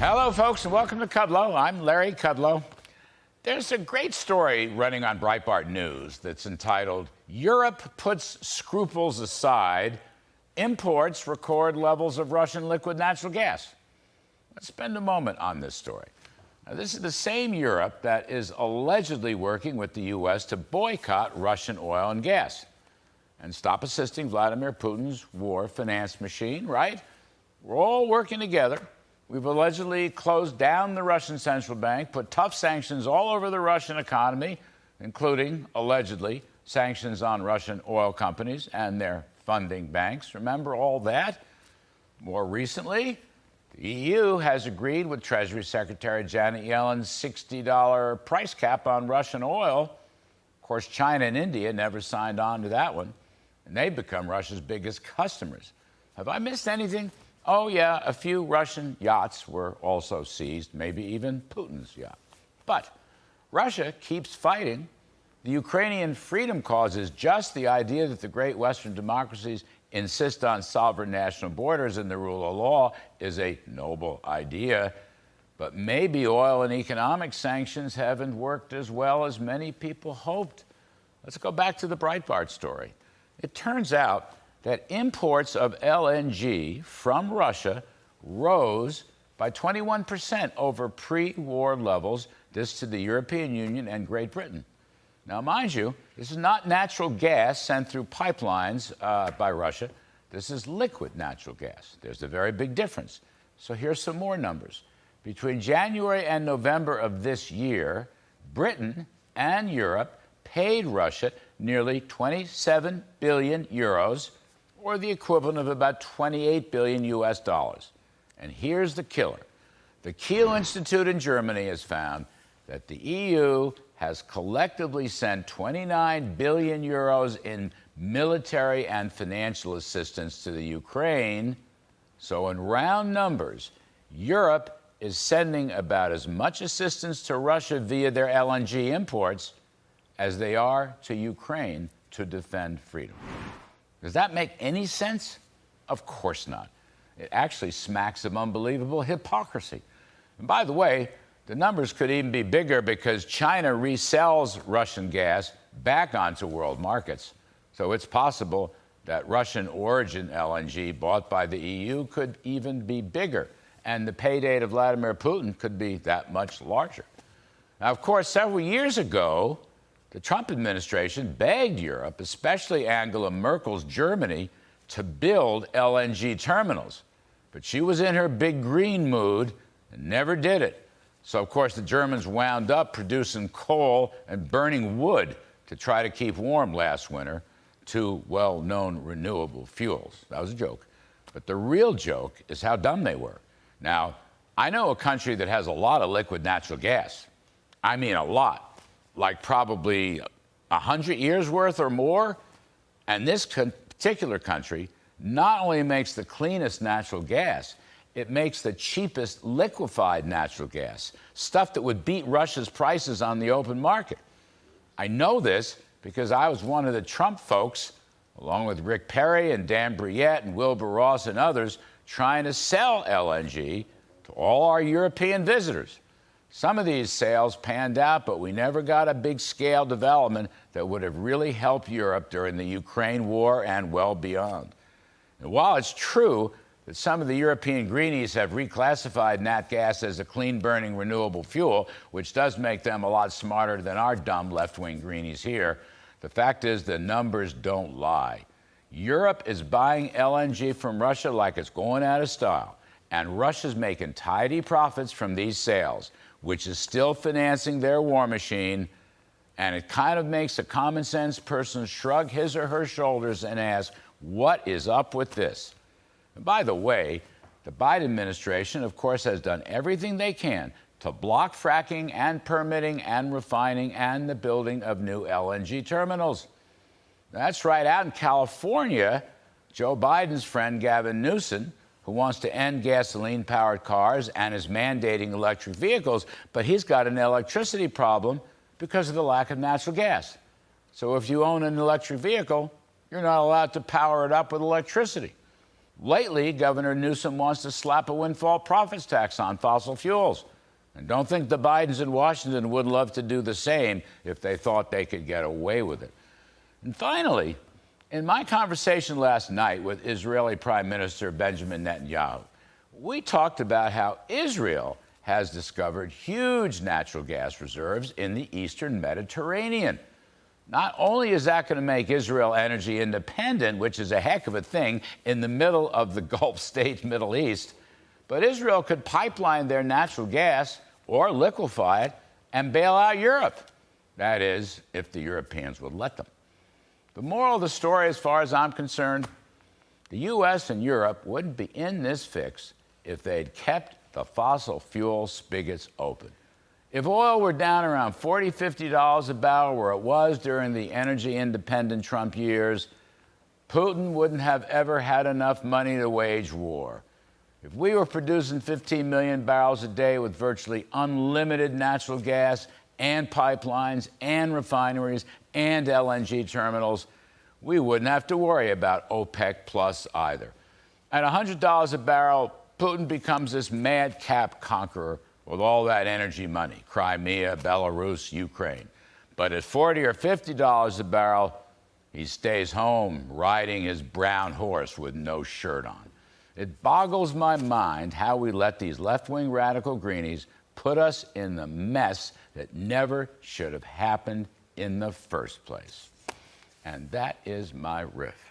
Hello, folks, and welcome to Kudlow. I'm Larry Kudlow. There's a great story running on Breitbart News that's entitled, "Europe Puts Scruples Aside, Imports Record Levels of Russian Liquid Natural Gas." Let's spend a moment on this story. Now, this is the same Europe that is allegedly working with the U.S. to boycott Russian oil and gas and stop assisting Vladimir Putin's war finance machine, right? We're all working together. We've allegedly closed down the Russian central bank, put tough sanctions all over the Russian economy, including, allegedly, sanctions on Russian oil companies and their funding banks. Remember all that? More recently, the EU has agreed with Treasury Secretary Janet Yellen's $60 price cap on Russian oil. Of course, China and India never signed on to that one, and they've become Russia's biggest customers. Have I missed anything? Oh, yeah, a few Russian yachts were also seized, maybe even Putin's yacht. But Russia keeps fighting. The Ukrainian freedom cause is just the idea that the great Western democracies insist on sovereign national borders and the rule of law is a noble idea. But maybe oil and economic sanctions haven't worked as well as many people hoped. Let's go back to the Breitbart story. It turns out that imports of LNG from Russia rose by 21% over pre-war levels, this to the European Union and Great Britain. Now, mind you, this is not natural gas sent through pipelines by Russia. This is liquid natural gas. There's a very big difference. So here's some more numbers. Between January and November of this year, Britain and Europe paid Russia nearly 27 billion euros, or the equivalent of about 28 billion US dollars. And here's the killer. The Kiel Institute in Germany has found that the EU has collectively sent 29 billion euros in military and financial assistance to the Ukraine. So in round numbers, Europe is sending about as much assistance to Russia via their LNG imports as they are to Ukraine to defend freedom. Does that make any sense? Of course not. It actually smacks of unbelievable hypocrisy. And by the way, the numbers could even be bigger because China resells Russian gas back onto world markets. So it's possible that Russian origin LNG bought by the EU could even be bigger, and the payday to Vladimir Putin could be that much larger. Now, of course, several years ago, the Trump administration begged Europe, especially Angela Merkel's Germany, to build LNG terminals. But she was in her big green mood and never did it. So, of course, the Germans wound up producing coal and burning wood to try to keep warm last winter, two well-known renewable fuels. That was a joke. But the real joke is how dumb they were. Now, I know a country that has a lot of liquid natural gas. I mean a lot. Like probably 100 years worth or more. And this particular country not only makes the cleanest natural gas, it makes the cheapest liquefied natural gas, stuff that would beat Russia's prices on the open market. I know this because I was one of the Trump folks, along with Rick Perry and Dan Brouillette and Wilbur Ross and others, trying to sell LNG to all our European visitors. Some of these sales panned out, but we never got a big-scale development that would have really helped Europe during the Ukraine war and well beyond. And while it's true that some of the European greenies have reclassified nat gas as a clean-burning renewable fuel, which does make them a lot smarter than our dumb left-wing greenies here, the fact is the numbers don't lie. Europe is buying LNG from Russia like it's going out of style, and Russia's making tidy profits from these sales, which is still financing their war machine, and it kind of makes a common-sense person shrug his or her shoulders and ask, what is up with this? And by the way, the Biden administration, of course, has done everything they can to block fracking and permitting and refining and the building of new LNG terminals. That's right, out in California, Joe Biden's friend Gavin Newsom, who wants to end gasoline-powered cars and is mandating electric vehicles, but he's got an electricity problem because of the lack of natural gas. So if you own an electric vehicle, you're not allowed to power it up with electricity. Lately, Governor Newsom wants to slap a windfall profits tax on fossil fuels. And don't think the Bidens in Washington would love to do the same if they thought they could get away with it. And finally, in my conversation last night with Israeli Prime Minister Benjamin Netanyahu, we talked about how Israel has discovered huge natural gas reserves in the eastern Mediterranean. Not only is that going to make Israel energy independent, which is a heck of a thing in the middle of the Gulf state Middle East, but Israel could pipeline their natural gas or liquefy it and bail out Europe. That is, if the Europeans would let them. The moral of the story, as far as I'm concerned, the U.S. and Europe wouldn't be in this fix if they'd kept the fossil fuel spigots open. If oil were down around $40, $50 a barrel where it was during the energy independent Trump years, Putin wouldn't have ever had enough money to wage war. If we were producing 15 million barrels a day with virtually unlimited natural gas and pipelines and refineries and LNG terminals, we wouldn't have to worry about OPEC Plus either. At $100 a barrel, Putin becomes this madcap conqueror with all that energy money, Crimea, Belarus, Ukraine. But at $40 or $50 a barrel, he stays home riding his brown horse with no shirt on. It boggles my mind how we let these left-wing radical greenies put us in the mess that never should have happened in the first place. And that is my riff.